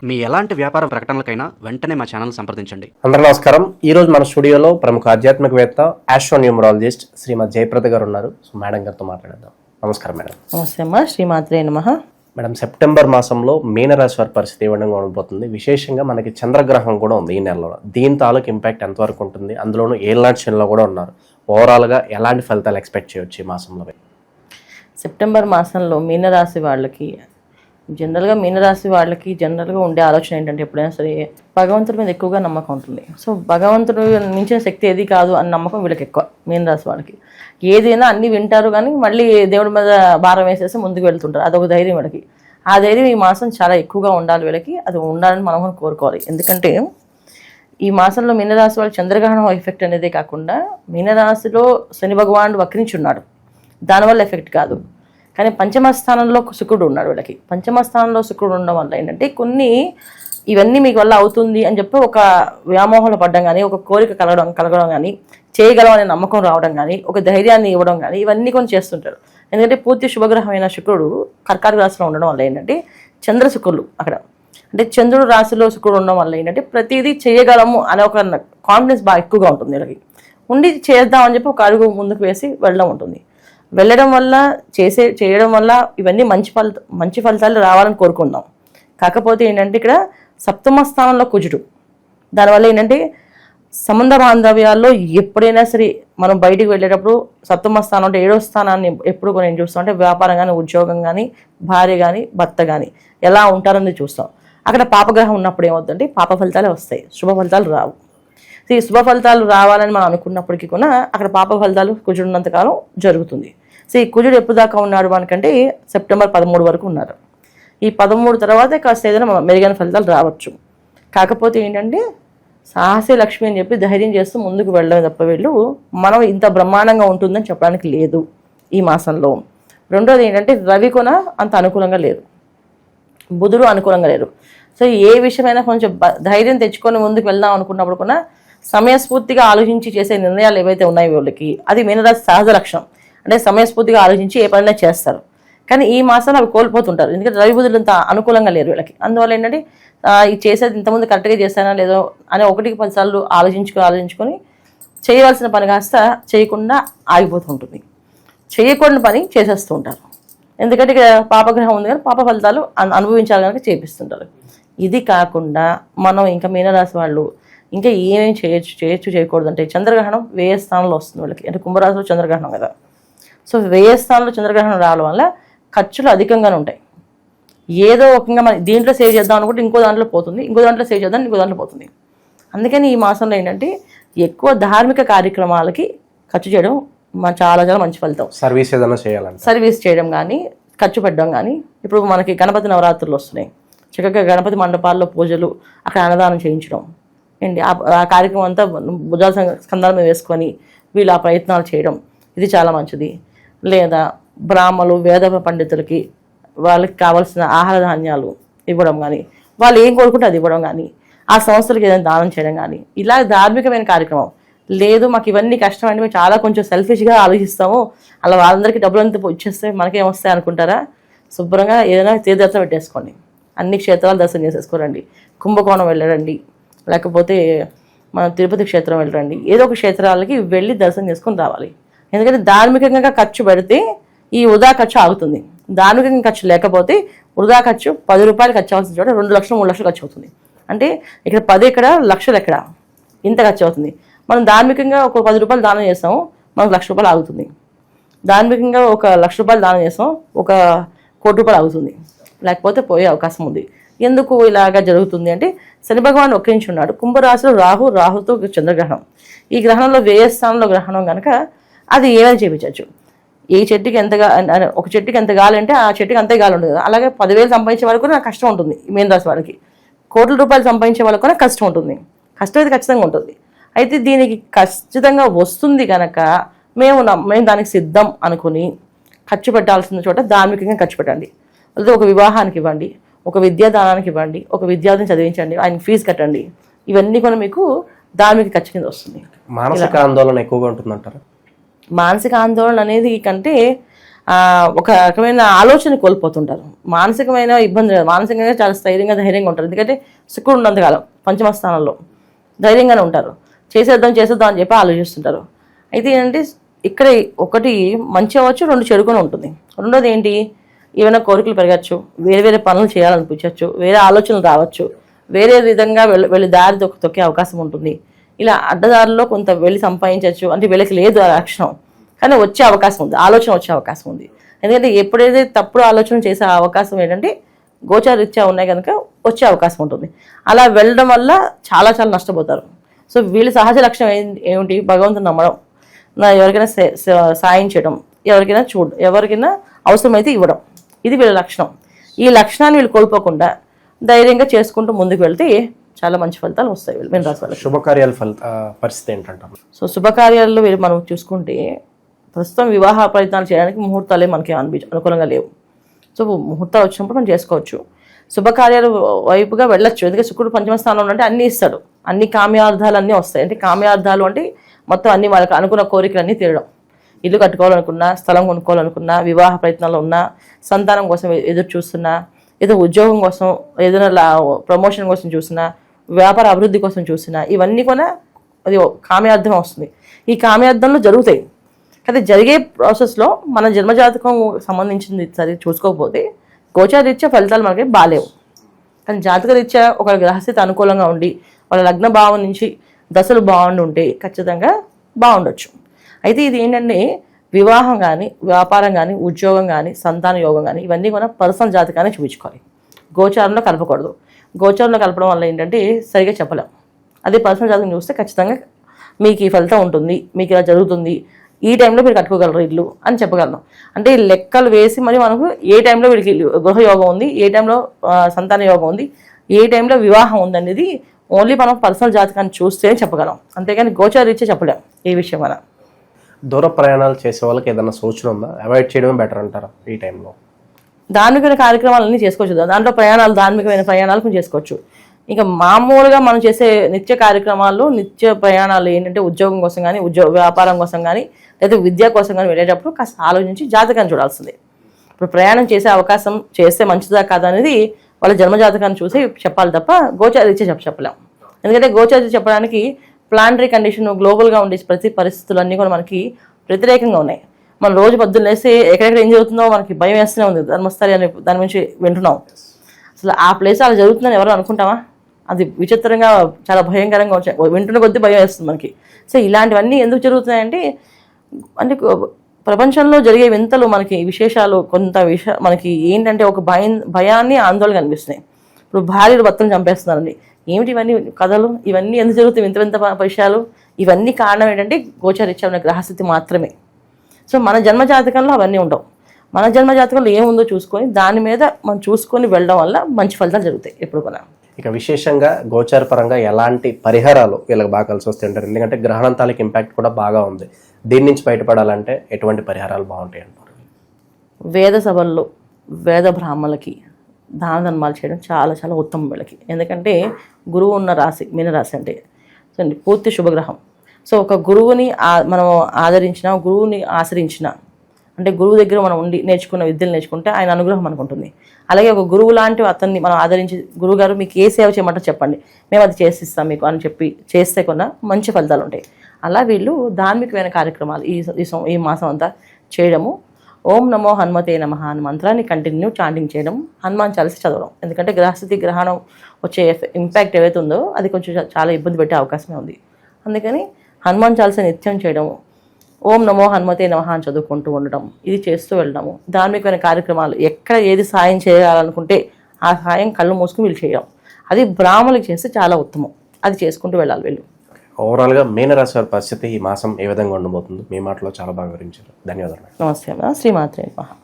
మీ ఎలాంటి వ్యాపార ప్రకటనలకైనా వెంటనే మా ఛానల్ సంప్రదించండి. అందరూ నమస్కారం. ఈ రోజు మన స్టూడియోలో ప్రముఖ ఆధ్యాత్మికవేత్త ఆస్ట్రోన్యూమరాలజిస్ట్ శ్రీమతి జయప్రద గారు ఉన్నారు. సో మేడం గారితో మాట్లాడదాం. నమస్కారం మేడం. నమస్తే అమ్మా. శ్రీమాత్రే నమః. మేడం, సెప్టెంబర్ మాసంలో మీనరాశి వారి పరిస్థితి ఏ విధంగా ఉండబోతుంది? విశేషంగా మనకి చంద్రగ్రహం కూడా ఉంది ఈ నెలలో. దీని తాలూకు ఇంపాక్ట్ ఎంతవరకు ఉంటుంది? అందులోనూ ఏళ్ళనాటి శనిలో కూడా ఉన్నారు. ఓవరాల్గా ఎలాంటి ఫలితాలు ఎక్స్పెక్ట్ చేయవచ్చు ఈ మాసంలో? సెప్టెంబర్ మాసంలో మీనరాశి వాళ్ళకి జనరల్గా ఉండే ఆలోచన ఏంటంటే ఎప్పుడైనా సరే భగవంతుడి మీద ఎక్కువగా నమ్మకం ఉంటుంది. సో భగవంతుడు మించిన శక్తి ఏది కాదు అని నమ్మకం వీళ్ళకి ఎక్కువ. మీనరాశి వాళ్ళకి ఏదైనా అన్ని వింటారు కానీ మళ్ళీ దేవుడి మీద భారం వేసేసి ముందుకు వెళ్తుంటారు. అదొక ధైర్యం వీళ్ళకి. ఆ ధైర్యం ఈ మాసం చాలా ఎక్కువగా ఉండాలి వీళ్ళకి. అది ఉండాలని మనం కోరుకోవాలి. ఎందుకంటే ఈ మాసంలో మీనరాశి వాళ్ళు చంద్రగ్రహణం ఎఫెక్ట్ అనేదే కాకుండా మీనరాశిలో శని భగవానుడు వక్రించున్నాడు, దానివల్ల ఎఫెక్ట్ కాదు. కానీ పంచమ స్థానంలో శుక్రుడు ఉన్నాడు వీళ్ళకి. పంచమ స్థానంలో శుక్రుడు ఉండడం వల్ల ఏంటంటే కొన్ని ఇవన్నీ మీకు వల్ల అవుతుంది అని చెప్పి ఒక వ్యామోహంలో పడడం కానీ, ఒక కోరిక కలగడం కానీ, చేయగలం అనే నమ్మకం రావడం కానీ, ఒక ధైర్యాన్ని ఇవ్వడం కానీ, ఇవన్నీ కొన్ని చేస్తుంటారు. ఎందుకంటే పూర్తి శుభగ్రహమైన శుక్రుడు కర్కాటక రాశిలో ఉండడం వల్ల ఏంటంటే చంద్ర శుక్రులు అక్కడ అంటే చంద్రుడు రాశిలో శుక్రుడు ఉండడం వల్ల ఏంటంటే ప్రతిదీ చేయగలము అనే ఒక కాన్ఫిడెన్స్ బాగా ఎక్కువగా ఉంటుంది వీళ్ళకి. ఉండి చేద్దామని చెప్పి ఒక అడుగు ముందుకు వేసి వెళ్ళడం ఉంటుంది. వెళ్ళడం వల్ల చేయడం వల్ల ఇవన్నీ మంచి ఫలితాలు రావాలని కోరుకుందాం. కాకపోతే ఏంటంటే ఇక్కడ సప్తమ స్థానంలో కుజుడు, దానివల్ల ఏంటంటే సంబంధ బాంధవ్యాల్లో ఎప్పుడైనా సరే మనం బయటికి వెళ్ళేటప్పుడు సప్తమ స్థానం అంటే 7వ స్థానాన్ని ఎప్పుడు కూడా ఏం చూస్తాం అంటే వ్యాపారం కానీ, ఉద్యోగం కానీ, భార్య కానీ, భర్త కానీ ఎలా ఉంటారని చూస్తాం. అక్కడ పాపగ్రహం ఉన్నప్పుడు ఏమవుతుందంటే పాప ఫలితాలే వస్తాయి, శుభ ఫలితాలు రావు. ఈ శుభ ఫలితాలు రావాలని మనం అనుకున్నప్పటికీ కూడా అక్కడ పాప ఫలితాలు కుజుడున్నంతకాలం జరుగుతుంది. సో ఈ కుజుడు ఎప్పుడు దాకా ఉన్నాడు మనకంటే సెప్టెంబర్ 13 వరకు ఉన్నారు. ఈ 13 తర్వాత కాస్త ఏదైనా మెరుగైన ఫలితాలు రావచ్చు. కాకపోతే ఏంటంటే సాహసే లక్ష్మి అని చెప్పి ధైర్యం చేస్తూ ముందుకు వెళ్ళడం తప్ప వీళ్ళు మనం ఇంత బ్రహ్మాండంగా ఉంటుందని చెప్పడానికి లేదు ఈ మాసంలో. రెండోది ఏంటంటే రవి కూడా అంత అనుకూలంగా లేరు, బుధుడు అనుకూలంగా లేరు. సో ఏ విషయమైనా కొంచెం ధైర్యం తెచ్చుకొని ముందుకు వెళ్దాం అనుకున్నప్పుడు కూడా సమయస్ఫూర్తిగా ఆలోచించి చేసే నిర్ణయాలు ఏవైతే ఉన్నాయో వీళ్ళకి అది మీనరాశి సహజ లక్షణం. అంటే సమయస్ఫూర్తిగా ఆలోచించి ఏ పనైనా చేస్తారు. కానీ ఈ మాసంలో అవి కోల్పోతుంటారు. ఎందుకంటే రవి బుధులు ఇంత అనుకూలంగా లేరు వీళ్ళకి. అందువల్ల ఏంటంటే ఇది చేసేది ఇంతకుముందు కరెక్ట్గా చేస్తానా లేదో అని 1-10 సార్లు ఆలోచించుకొని చేయవలసిన పని కాస్త చేయకుండా ఆగిపోతుంటుంది. చేయకూడని పని చేసేస్తూ ఉంటారు. ఎందుకంటే ఇక్కడ పాపగ్రహం ఉంది కానీ పాప ఫలితాలు అనుభవించాలి కనుక చేపిస్తుంటారు. ఇది కాకుండా మనం ఇంకా మీనరాశి వాళ్ళు ఇంకా ఏమేమి చేయకూడదు అంటే చంద్రగ్రహణం వ్యయ స్థానంలో వస్తుంది వాళ్ళకి. అంటే కుంభరాశిలో చంద్రగ్రహణం కదా. సో వ్యయ స్థానంలో చంద్రగ్రహణం రావడం వల్ల ఖర్చులు అధికంగానే ఉంటాయి. ఏదో ఒకంగా మనం దీంట్లో సేవ్ చేద్దాం అనుకుంటే ఇంకో దాంట్లో పోతుంది, ఇంకో దాంట్లో సేవ్ చేద్దాం ఇంకో దాంట్లో పోతుంది. అందుకని ఈ మాసంలో ఏంటంటే ఎక్కువ ధార్మిక కార్యక్రమాలకి ఖర్చు చేయడం చాలా చాలా మంచి ఫలితం. సర్వీస్ చేయడం కానీ, ఖర్చు పెట్టడం కానీ. ఇప్పుడు మనకి గణపతి నవరాత్రులు వస్తున్నాయి. చక్కగా గణపతి మండపాల్లో పూజలు, అక్కడ అన్నదానం చేయించడం ఏంటి ఆ కార్యక్రమం అంతా భుజాల స్కంధాల మీద వేసుకొని వీళ్ళు ఆ ప్రయత్నాలు చేయడం ఇది చాలా మంచిది. లేదా బ్రాహ్మలు, వేద పండితులకి వాళ్ళకి కావాల్సిన ఆహార ధాన్యాలు ఇవ్వడం కానీ, వాళ్ళు ఏం కోరుకుంటే అది ఇవ్వడం కానీ, ఆ సంస్థలకు ఏదైనా దానం చేయడం కానీ, ఇలా ధార్మికమైన కార్యక్రమం. లేదు మాకు ఇవన్నీ కష్టం అంటే మేము చాలా కొంచెం సెల్ఫిష్గా ఆలోచిస్తాము, అలా వాళ్ళందరికీ డబ్బులు అంతా ఇచ్చేస్తే మనకేమొస్తాయి అనుకుంటారా? శుభ్రంగా ఏదైనా తీర్థయాత్ర పెట్టేసుకోండి, అన్ని క్షేత్రాలు దర్శనం చేసేసుకోరండి, కుంభకోణం వెళ్ళరండి, లేకపోతే మనం తిరుపతి క్షేత్రం వెళ్ళరండి, ఏదో ఒక క్షేత్రాలకి వెళ్ళి దర్శనం చేసుకొని రావాలి. ఎందుకంటే ధార్మికంగా ఖర్చు పెడితే ఈ వృధా ఖర్చు ఆగుతుంది. ధార్మికంగా ఖర్చు లేకపోతే వృధా ఖర్చు 10 రూపాయలు ఖర్చు అవ్వాల్సిన చోట 2 లక్షలు 3 లక్షలు ఖర్చు అవుతుంది. అంటే ఇక్కడ 10 ఎక్కడ, లక్షలు ఎక్కడ, ఇంత ఖర్చు అవుతుంది. మనం ధార్మికంగా ఒక 10 రూపాయలు దానం చేస్తాము, మనకు 1,00,000 రూపాయలు ఆగుతుంది. ధార్మికంగా ఒక 1,00,000 రూపాయలు దానం చేస్తాం, 1,00,00,000 రూపాయలు ఆగుతుంది, లేకపోతే పోయే అవకాశం ఉంది. ఎందుకు ఇలాగా జరుగుతుంది అంటే శని భగవాన్ వక్రించున్నాడు. కుంభరాశిలో రాహుతో చంద్రగ్రహణం. ఈ గ్రహణంలో వ్యయ స్థానంలో గ్రహణం కనుక అది ఏమైనా చేయించవచ్చు. ఏ చెట్టుకి ఒక చెట్టుకి ఎంత గాలి అంటే ఆ చెట్టుకి అంతే గాలి ఉంటుంది. అలాగే 10,000 సంపాదించే వాళ్ళకు కూడా కష్టం ఉంటుంది. మీన రాశి వాళ్ళకి కోట్ల రూపాయలు సంపాదించే వాళ్ళకు కూడా కష్టం ఉంటుంది. కష్టం అయితే ఖచ్చితంగా ఉంటుంది. అయితే దీనికి ఖచ్చితంగా వస్తుంది కనుక మేము దానికి సిద్ధం అనుకుని ఖర్చు పెట్టాల్సిన చోట ధార్మికంగా ఖర్చు పెట్టండి. లేదా ఒక వివాహానికి ఇవ్వండి, ఒక విద్యాదానానికి ఇవ్వండి, ఒక విద్యార్థిని చదివించండి, ఆయన ఫీజు కట్టండి. ఇవన్నీ కూడా మీకు ధార్మిక ఖర్చు కింద వస్తుంది. మానసిక ఆందోళన ఎక్కువగా ఉంటుందంటారా? మానసిక ఆందోళన అనేది కంటే ఒక రకమైన ఆలోచన కోల్పోతుంటారు. మానసికమైన ఇబ్బంది లేదు, మానసికంగా చాలా స్థైర్యంగా ధైర్యంగా ఉంటారు. ఎందుకంటే శుక్రుడు ఉన్నంతకాలం పంచమ స్థానంలో ధైర్యంగానే ఉంటారు. చేసేద్దాం అని చెప్పి ఆలోచిస్తుంటారు. అయితే ఏంటంటే ఇక్కడ ఒకటి మంచి అవ్వచ్చు, రెండు చెడుకొని ఉంటుంది. రెండోది ఏంటి, ఏమైనా కోరికలు పెరగచ్చు, వేరే వేరే పనులు చేయాలనిపించవచ్చు, వేరే ఆలోచనలు రావచ్చు, వేరే విధంగా వెళ్ళి దారి తొక్కే అవకాశం ఉంటుంది. ఇలా అడ్డదారిలో కొంత వెళ్ళి సంపాదించవచ్చు. అంటే వీళ్ళకి లేదు ఆ లక్షణం, కానీ వచ్చే అవకాశం ఉంది, ఆలోచన వచ్చే అవకాశం ఉంది. ఎందుకంటే ఎప్పుడైతే తప్పుడు ఆలోచన చేసే అవకాశం ఏంటంటే గోచారీత్యా ఉన్నాయి కనుక వచ్చే అవకాశం ఉంటుంది. అలా వెళ్ళడం వల్ల చాలా చాలా నష్టపోతారు. సో వీళ్ళ సహజ లక్షణం ఏమిటి, భగవంతుని నమ్మడం, ఎవరికైనా సాయం చేయడం, ఎవరికైనా అవసరమైతే ఇవ్వడం, ఇది వీళ్ళ లక్షణం. ఈ లక్షణాన్ని వీళ్ళు కోల్పోకుండా ధైర్యంగా చేసుకుంటూ ముందుకు వెళ్తే చాలా మంచి ఫలితాలు వస్తాయి వీళ్ళు మీన రాశి వాళ్ళకి. శుభకార్యాల పరిస్థితి ఏంటంటాం? సో శుభకార్యాల్లో వీళ్ళు మనం చూసుకుంటే ప్రస్తుతం వివాహ ప్రయత్నాలు చేయడానికి ముహూర్తాలే మనకి అనుకూలంగా లేవు. సో ముహూర్తాలు వచ్చినప్పుడు మనం చేసుకోవచ్చు, శుభకార్యాల వైపుగా వెళ్ళొచ్చు. ఎందుకంటే శుక్రుడు పంచమ స్థానంలో అంటే అన్నీ ఇస్తాడు, అన్ని కామ్యార్థాలు అన్నీ వస్తాయి. అంటే కామ్యార్థాలు అంటే మొత్తం అన్ని వాళ్ళకి అనుకున్న కోరికలు అన్నీ తీరడం, ఇల్లు కట్టుకోవాలనుకున్నా, స్థలం కొనుక్కోవాలనుకున్నా, వివాహ ప్రయత్నాలు ఉన్నా, సంతానం కోసం ఎదురు చూస్తున్నా, ఏదో ఉద్యోగం కోసం, ఏదైనా ప్రమోషన్ కోసం చూసినా, వ్యాపార అభివృద్ధి కోసం చూసినా, ఇవన్నీ కూడా అది కామ్యార్థం వస్తుంది. ఈ కామ్యార్థంలో జరుగుతాయి. కానీ జరిగే ప్రాసెస్లో మన జన్మజాతకం సంబంధించింది సరి చూసుకోకపోతే గోచారీత్యా ఫలితాలు మనకి బాగాలేవు. కానీ జాతక రీత్యా ఒక గ్రహస్థితి అనుకూలంగా ఉండి వాళ్ళ లగ్న భావం నుంచి దశలు బాగుండి ఉంటే ఖచ్చితంగా బాగుండొచ్చు. అయితే ఇది ఏంటంటే వివాహం కానీ, వ్యాపారం కానీ, ఉద్యోగం కానీ, సంతాన యోగం కానీ ఇవన్నీ కూడా పర్సనల్ జాతకాన్ని చూపించుకోవాలి, గోచారంలో కలపకూడదు. గోచారంలో కలపడం వల్ల ఏంటంటే సరిగా చెప్పలేం. అదే పర్సనల్ జాతకం చూస్తే ఖచ్చితంగా మీకు ఈ ఫలితం ఉంటుంది, మీకు ఇలా జరుగుతుంది, ఈ టైంలో మీరు కట్టుకోగలరు ఇల్లు అని చెప్పగలను. అంటే లెక్కలు వేసి మరి మనకు ఏ టైంలో వీడికి గృహయోగం ఉంది, ఏ టైంలో సంతాన యోగం ఉంది, ఏ టైంలో వివాహం ఉంది అనేది ఓన్లీ మనం పర్సనల్ జాతకాన్ని చూస్తే చెప్పగలం. అంతేగాని గోచారీత్యా చెప్పలేం ఏ విషయం మనం. దూర ప్రయాణాలు చేసే వాళ్ళకి ఏదైనా సూచన ఉందా? అవాయిడ్ చేయడమే బెటర్ అంటారా ఈ టైంలో? ధార్మికమైన కార్యక్రమాలన్నీ చేసుకోవచ్చు, దాంట్లో ధార్మికమైన ప్రయాణాలు కొంచెం చేసుకోవచ్చు. ఇంకా మామూలుగా మనం చేసే నిత్య కార్యక్రమాలు, నిత్య ప్రయాణాలు ఏంటంటే ఉద్యోగం కోసం కానీ, వ్యాపారం కోసం కానీ, లేదా విద్య కోసం కానీ వెళ్ళేటప్పుడు కాస్త ఆలోచించి జాతకాన్ని చూడాల్సిందే. ఇప్పుడు ప్రయాణం చేసే అవకాశం చేస్తే మంచిదా కాదా అనేది వాళ్ళ జన్మజాతకాన్ని చూసి చెప్పాలి తప్ప గోచారీత్యా చెప్పలేం. ఎందుకంటే గోచారీత్యా చెప్పడానికి ప్లానటరీ కండిషన్, గ్లోబల్గా ఉండే ప్రతి పరిస్థితులు అన్నీ కూడా మనకి వ్యతిరేకంగా ఉన్నాయి. మనం రోజు పొద్దున్న లేస్తే ఎక్కడెక్కడ ఏం జరుగుతుందో మనకి భయం వేస్తూనే ఉంది. ధర్మస్థలి అనే దాని గురించి వింటున్నాం. అసలు ఆ ప్లేస్ అలా జరుగుతుందని ఎవరు అనుకుంటామా? అది విచిత్రంగా చాలా భయంకరంగా వచ్చాయి, వింటున్న కొద్దీ భయం వేస్తుంది మనకి. సో ఇలాంటివన్నీ ఎందుకు జరుగుతున్నాయంటే అంటే ప్రపంచంలో జరిగే వింతలు, మనకి విశేషాలు, కొంత మనకి ఏంటంటే ఒక భయాన్ని, ఆందోళన కనిపిస్తున్నాయి. ఇప్పుడు భార్యలు భర్తలు చంపేస్తున్నారండి, ఏమిటి ఇవన్నీ కథలు, ఇవన్నీ ఎందుకు జరుగుతాయి, వింత వింత విషయాలు? ఇవన్నీ కారణం ఏంటంటే గోచారీత్యా ఉన్న గ్రహస్థితి మాత్రమే. సో మన జన్మజాతకంలో అవన్నీ ఉండవు. మన జన్మజాతకంలో ఏముందో చూసుకొని దాని మీద మనం చూసుకొని వెళ్ళడం వల్ల మంచి ఫలితాలు జరుగుతాయి ఎప్పుడు కూడా. ఇక విశేషంగా గోచార పరంగా ఎలాంటి పరిహారాలు వీళ్ళకి బాగా కలిసి వస్తుంటారు? ఎందుకంటే గ్రహణంతాలకు ఇంపాక్ట్ కూడా బాగా ఉంది. దీని నుంచి బయటపడాలంటే ఎటువంటి పరిహారాలు బాగుంటాయి అంటారు? వేద సభల్లో వేద బ్రాహ్మణులకి దాన ధర్మాలు చేయడం చాలా చాలా ఉత్తమం వీళ్ళకి. ఎందుకంటే గురువు ఉన్న రాశి మీనరాశి అంటే పూర్తి శుభగ్రహం. సో ఒక గురువుని మనం ఆదరించిన, గురువుని ఆశ్రయించిన, అంటే గురువు దగ్గర మనం ఉండి నేర్చుకున్న విద్యలు నేర్చుకుంటే ఆయన అనుగ్రహం మనకు ఉంటుంది. అలాగే ఒక గురువు లాంటి అతన్ని మనం ఆదరించి, గురువుగారు మీకు ఏ సేవ చేయమంటారో చెప్పండి, మేము అది చేసిస్తాం మీకు అని చెప్పి చేస్తే కొన్న మంచి ఫలితాలు ఉంటాయి. అలా వీళ్ళు ధార్మికమైన కార్యక్రమాలు ఈ మాసం అంతా చేయడము, ఓం నమో హనుమతే నమః అనే మంత్రాన్ని కంటిన్యూ చాంటింగ్ చేయడం, హనుమాన్ చాలీసా చదవడం. ఎందుకంటే గ్రహస్థితి గ్రహణం వచ్చే ఇంపాక్ట్ ఏవైతే ఉందో అది కొంచెం చాలా ఇబ్బంది పెట్టే అవకాశమే ఉంది. అందుకని హనుమాన్ చాలీసా నిత్యం చేయడము, ఓం నమో హనుమతే నమః అని చదువుకుంటూ ఉండడం, ఇది చేస్తూ వెళ్ళడము. ధార్మికమైన కార్యక్రమాలు ఎక్కడ ఏది సాయం చేయాలనుకుంటే ఆ సాయం కళ్ళు మూసుకుని వీళ్ళు చేయడం, అది బ్రాహ్మణులకు చేస్తే చాలా ఉత్తమం. అది చేసుకుంటూ వెళ్ళాలి వీళ్ళు. ఓవరాల్గా మీనరాశి వారి పరిస్థితి ఈ మాసం ఏ విధంగా ఉండబోతుందో మీ మాటలో చాలా బాగా వివరించారు. ధన్యవాదాలు. నమస్తే. శ్రీమాత్రే నమః.